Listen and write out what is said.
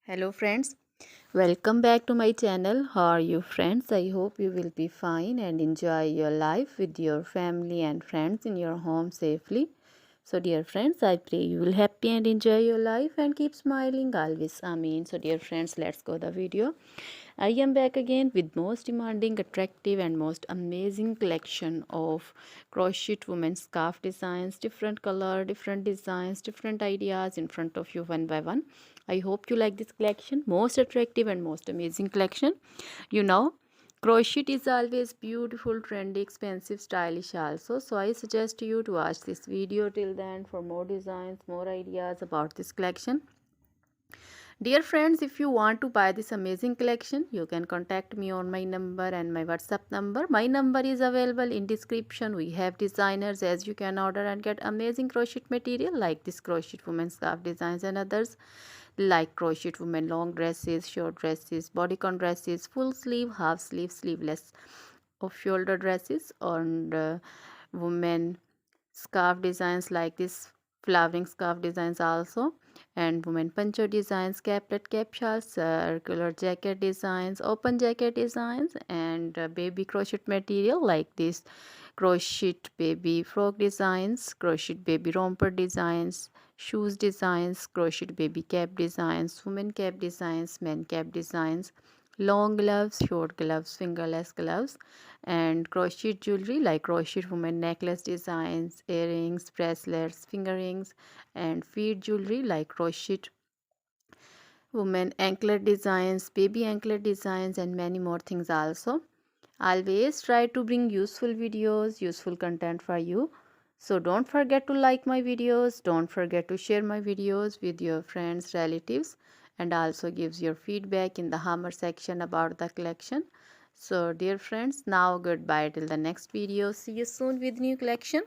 Hello friends, welcome back to my channel. How are you friends? I hope you will be fine and enjoy your life with your family and friends in your home safely. So dear friends, I pray you will happy and enjoy your life and keep smiling always. Amen. So dear friends, let's go the video. I am back again with most demanding, attractive and most amazing collection of crochet women's scarf designs, different color, different designs, different ideas in front of you one by one. I hope you like this collection, most attractive and most amazing collection. You know, crochet is always beautiful, trendy, expensive, stylish also. So I suggest you to watch this video till then for more designs, more ideas about this collection. Dear friends, if you want to buy this amazing collection, you can contact me on my number and my WhatsApp number. My number is available in description. We have designers as you can order and get amazing crochet material like this crochet women scarf designs and others like crochet women long dresses, short dresses, bodycon dresses, full sleeve, half sleeve, sleeveless, off shoulder dresses and women scarf designs like this flowering scarf designs also, and women poncho designs, caplet cap shawls, circular jacket designs, open jacket designs, and baby crochet material like this crochet baby frock designs, crochet baby romper designs, shoes designs, crochet baby cap designs, women cap designs, men cap designs, long gloves, short gloves, fingerless gloves, and crochet jewelry like crochet women necklace designs, earrings, bracelets, finger rings, and feet jewelry like crochet women anklet designs, baby anklet designs, and many more things also. Always try to bring useful videos, useful content for you. So don't forget to like my videos, don't forget to share my videos with your friends, relatives, and also gives your feedback in the hammer section about the collection. So dear friends, now goodbye till the next video. See you soon with new collection.